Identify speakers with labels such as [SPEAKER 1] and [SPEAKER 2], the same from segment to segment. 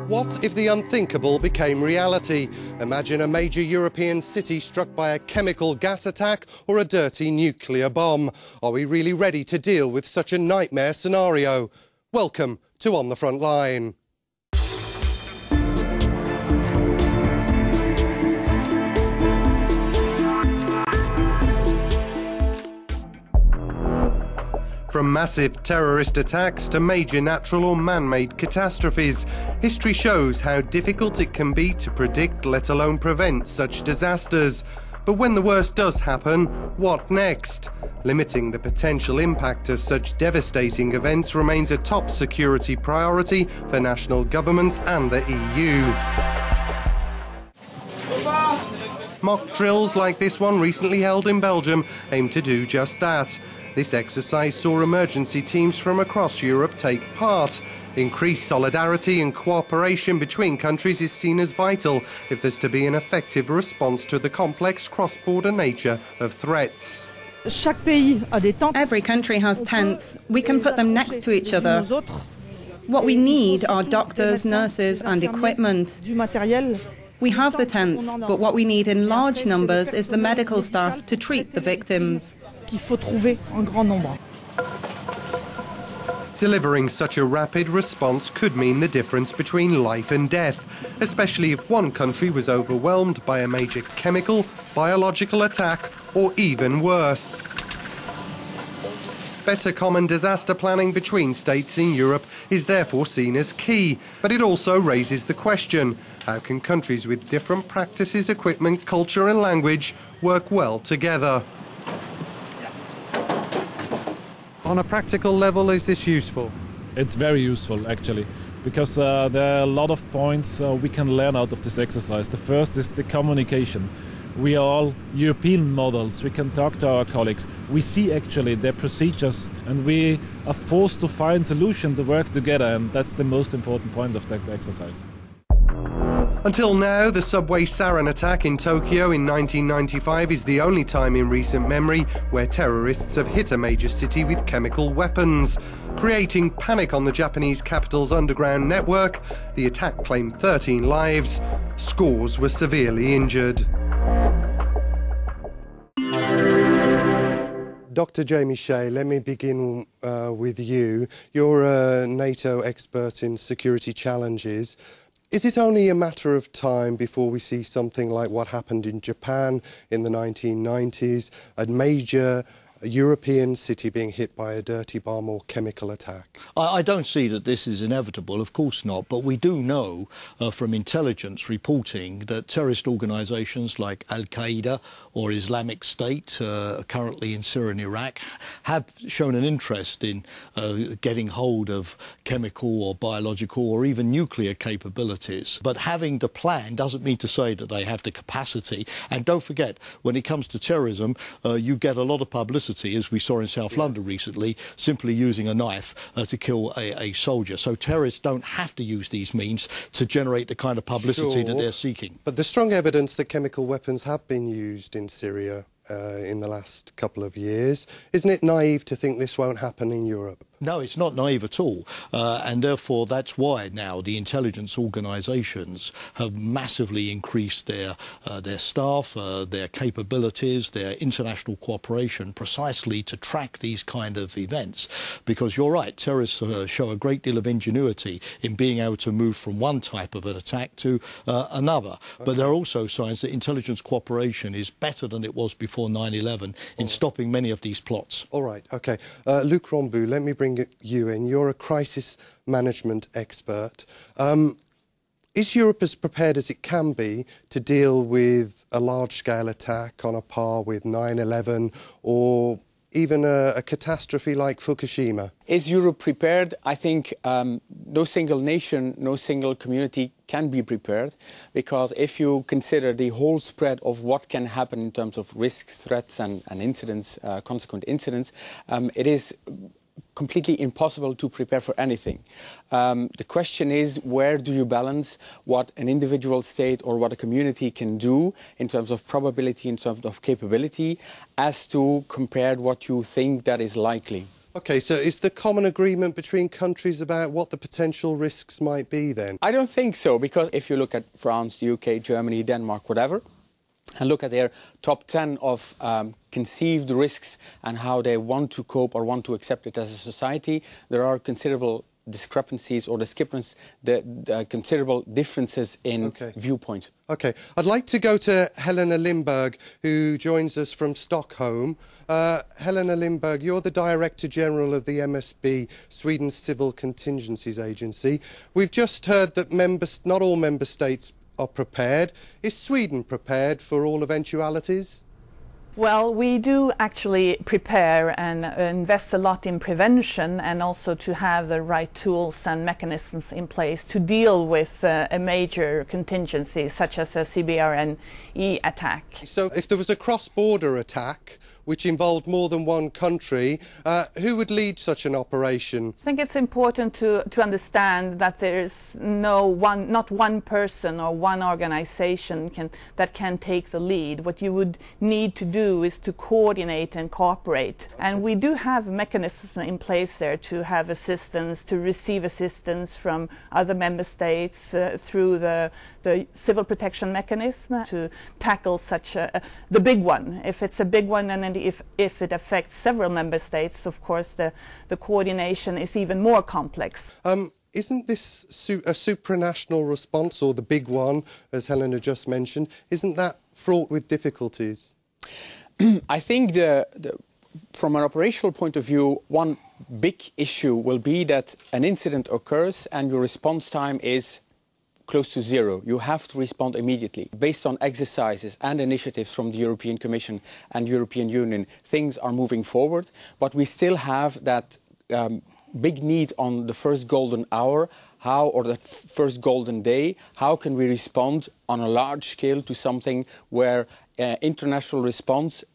[SPEAKER 1] What if the unthinkable became reality? Imagine a major European city struck by a chemical gas attack or a dirty nuclear bomb. Are we really ready to deal with such a nightmare scenario? Welcome to On the Front Line. From massive terrorist attacks to major natural or man-made catastrophes, history shows how difficult it can be to predict, let alone prevent, such disasters. But when the worst does happen, what next? Limiting the potential impact of such devastating events remains a top security priority for national governments and the EU. Mock drills like this one recently held in Belgium aim to do just that. This exercise saw emergency teams from across Europe take part. Increased solidarity and cooperation between countries is seen as vital if there's to be an effective response to the complex cross-border nature of threats.
[SPEAKER 2] Every country has tents. We can put them next to each other. What we need are doctors, nurses and equipment. We have the tents, but what we need in large numbers is the medical staff to treat the victims.
[SPEAKER 1] Delivering such a rapid response could mean the difference between life and death, especially if one country was overwhelmed by a major chemical, biological attack, or even worse. Better common disaster planning between states in Europe is therefore seen as key, but it also raises the question: how can countries with different practices, equipment, culture and language work well together? On a practical level, is this useful?
[SPEAKER 3] It's very useful, actually, because there are a lot of points we can learn out of this exercise. The first is the communication. We are all European models. We can talk to our colleagues. We see actually their procedures and we are forced to find solutions to work together, and that's the most important point of that exercise.
[SPEAKER 1] Until now, the subway sarin attack in Tokyo in 1995 is the only time in recent memory where terrorists have hit a major city with chemical weapons. Creating panic on the Japanese capital's underground network, the attack claimed 13 lives. Scores were severely injured. Dr. Jamie Shea, let me begin with you. You're a NATO expert in security challenges. Is it only a matter of time before we see something like what happened in Japan in the 1990s, a major European city being hit by a dirty bomb or chemical attack?
[SPEAKER 4] I don't see that this is inevitable, of course not, but we do know from intelligence reporting that terrorist organisations like Al-Qaeda or Islamic State, currently in Syria and Iraq, have shown an interest in getting hold of chemical or biological or even nuclear capabilities. But having the plan doesn't mean to say that they have the capacity. And don't forget, when it comes to terrorism, you get a lot of publicity, as we saw in South London recently, simply using a knife to kill a soldier. So terrorists don't have to use these means to generate the kind of publicity that they're seeking.
[SPEAKER 1] But there's strong evidence that chemical weapons have been used in Syria in the last couple of years. Isn't it naive to think this won't happen in Europe?
[SPEAKER 4] No, it's not naive at all, and therefore that's why now the intelligence organisations have massively increased their staff, their capabilities, their international cooperation, precisely to track these kind of events. Because you're right, terrorists show a great deal of ingenuity in being able to move from one type of an attack to another. Okay. But there are also signs that intelligence cooperation is better than it was before 9/11 in stopping many of these plots.
[SPEAKER 1] All right, OK. Luc Ramboud, let me bring you in. You're a crisis management expert. Is Europe as prepared as it can be to deal with a large-scale attack on a par with 9/11 or even a catastrophe like Fukushima?
[SPEAKER 5] Is Europe prepared? I think no single nation, no single community can be prepared, because if you consider the whole spread of what can happen in terms of risks, threats and incidents, consequent incidents, it is completely impossible to prepare for anything. The question is, where do you balance what an individual state or what a community can do in terms of probability, in terms of capability, as to compare what you think that is likely?
[SPEAKER 1] OK, so is the common agreement between countries about what the potential risks might be then?
[SPEAKER 5] I don't think so, because if you look at France, the UK, Germany, Denmark, whatever, and look at their top 10 of conceived risks and how they want to cope or want to accept it as a society, there are considerable discrepancies or the considerable differences in viewpoint.
[SPEAKER 1] OK. I'd like to go to Helena Lindberg, who joins us from Stockholm. Helena Lindberg, you're the Director General of the MSB, Sweden's Civil Contingencies Agency. We've just heard that not all member states are prepared. Is Sweden prepared for all eventualities?
[SPEAKER 6] Well, we do actually prepare and invest a lot in prevention, and also to have the right tools and mechanisms in place to deal with a major contingency such as a CBRNE attack.
[SPEAKER 1] So if there was a cross-border attack which involved more than one country, who would lead such an operation?
[SPEAKER 6] I think it's important to understand that there is not one person or one organization that can take the lead. What you would need to do is to coordinate and cooperate. And we do have mechanisms in place there to have assistance, to receive assistance from other member states through the civil protection mechanism to tackle such the big one. If it's a big one, and if it affects several member states, of course the coordination is even more complex.
[SPEAKER 1] Isn't this a supranational response, or the big one, as Helena just mentioned, isn't that fraught with difficulties?
[SPEAKER 5] I think from an operational point of view, one big issue will be that an incident occurs and your response time is close to zero. You have to respond immediately. Based on exercises and initiatives from the European Commission and European Union, things are moving forward, but we still have that big need on the first golden hour, or the first golden day. How can we respond on a large scale to something where international response,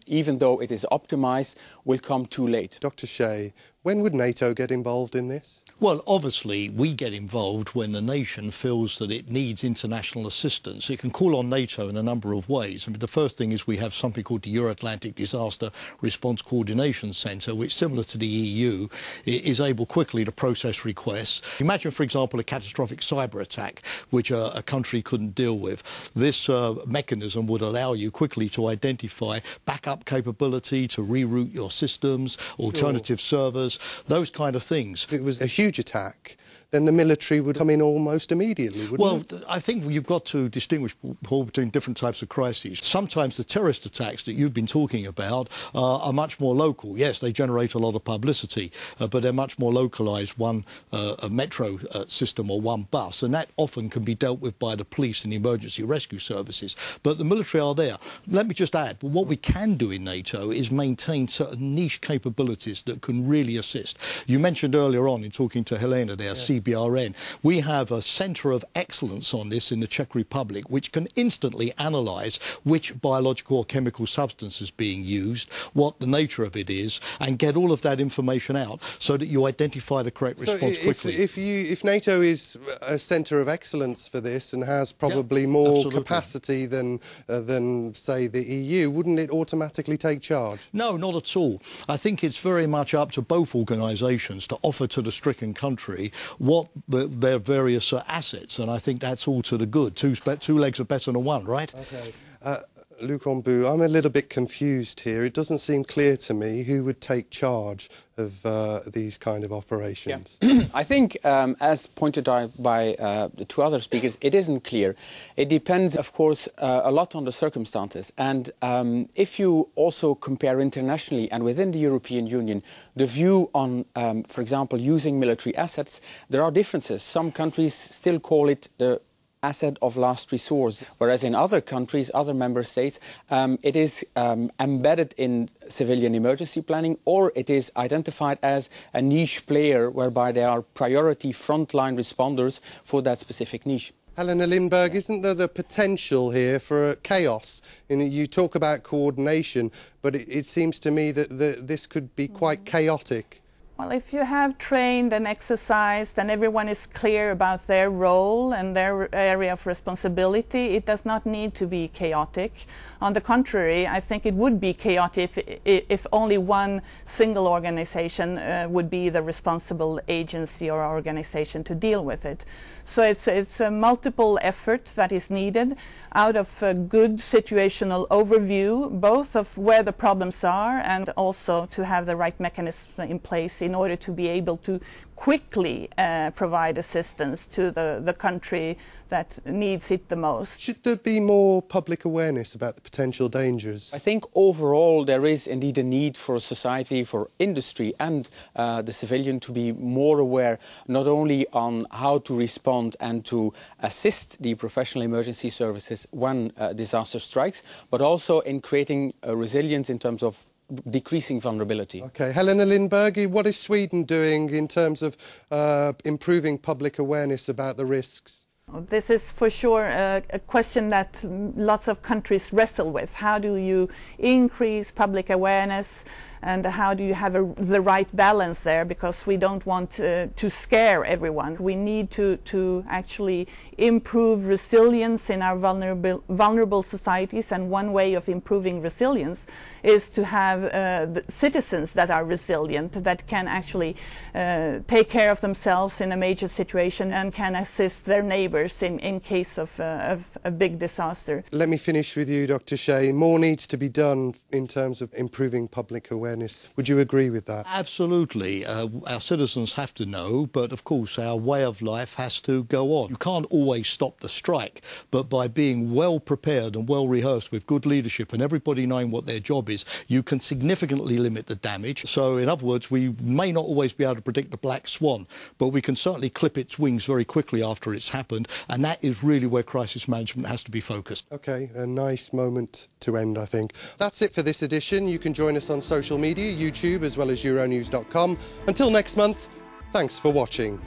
[SPEAKER 5] even though it is optimized, will come too late?
[SPEAKER 1] Dr. Shea, when would NATO get involved in this?
[SPEAKER 4] Well, obviously, we get involved when the nation feels that it needs international assistance. It can call on NATO in a number of ways. I mean, the first thing is we have something called the Euro-Atlantic Disaster Response Coordination Centre, which, similar to the EU, is able quickly to process requests. Imagine, for example, a catastrophic cyber attack, which a country couldn't deal with. This mechanism would allow you quickly to identify backup capability, to reroute your systems, alternative servers, those kind of things.
[SPEAKER 1] If it was a huge attack, then the military would come in almost immediately, wouldn't it?
[SPEAKER 4] I think you've got to distinguish, Paul, between different types of crises. Sometimes the terrorist attacks that you've been talking about are much more local. Yes, they generate a lot of publicity, but they're much more localised, a metro system or one bus, and that often can be dealt with by the police and the emergency rescue services. But the military are there. Let me just add, what we can do in NATO is maintain certain niche capabilities that can really assist. You mentioned earlier on in talking to Helena there, CBRN. We have a centre of excellence on this in the Czech Republic, which can instantly analyse which biological or chemical substance is being used, what the nature of it is, and get all of that information out so that you identify the correct response quickly.
[SPEAKER 1] If NATO is a centre of excellence for this and has probably more capacity than say the EU, wouldn't it automatically take charge?
[SPEAKER 4] No, not at all. I think it's very much up to both organisations to offer to the stricken country what their various assets, and I think that's all to the good. Two legs are better than one, right?
[SPEAKER 1] Okay. Luc Ramboux, I'm a little bit confused here. It doesn't seem clear to me who would take charge of these kind of operations.
[SPEAKER 5] Yeah. I think, as pointed out by the two other speakers, it isn't clear. It depends, of course, a lot on the circumstances. And if you also compare internationally and within the European Union, the view on, for example, using military assets, there are differences. Some countries still call it the asset of last resort, whereas in other countries, other member states, it is embedded in civilian emergency planning, or it is identified as a niche player whereby they are priority frontline responders for that specific niche.
[SPEAKER 1] Helena Lindberg, isn't there the potential here for chaos? You talk about coordination, but it seems to me that this could be quite chaotic.
[SPEAKER 6] Well, if you have trained and exercised and everyone is clear about their role and their area of responsibility, it does not need to be chaotic. On the contrary, I think it would be chaotic if only one single organization would be the responsible agency or organization to deal with it. So it's a multiple effort that is needed out of a good situational overview, both of where the problems are and also to have the right mechanism in place in order to be able to quickly provide assistance to the country that needs it the most.
[SPEAKER 1] Should there be more public awareness about the potential dangers?
[SPEAKER 5] I think overall there is indeed a need for society, for industry and the civilian to be more aware not only on how to respond and to assist the professional emergency services when disaster strikes, but also in creating resilience in terms of decreasing vulnerability.
[SPEAKER 1] Okay, Helena Lindberg, what is Sweden doing in terms of improving public awareness about the risks?
[SPEAKER 6] This is for sure a question that lots of countries wrestle with. How do you increase public awareness and how do you have the right balance there? Because we don't want to scare everyone. We need to actually improve resilience in our vulnerable societies, and one way of improving resilience is to have the citizens that are resilient, that can actually take care of themselves in a major situation and can assist their neighbors in case of a big disaster.
[SPEAKER 1] Let me finish with you, Dr. Shea. More needs to be done in terms of improving public awareness. Would you agree with that?
[SPEAKER 4] Absolutely. Our citizens have to know, but of course our way of life has to go on. You can't always stop the strike, but by being well prepared and well rehearsed with good leadership and everybody knowing what their job is, you can significantly limit the damage. So in other words, we may not always be able to predict the black swan, but we can certainly clip its wings very quickly after it's happened, and that is really where crisis management has to be focused.
[SPEAKER 1] OK, a nice moment to end, I think. That's it for this edition. You can join us on social media, YouTube, as well as euronews.com. Until next month, thanks for watching.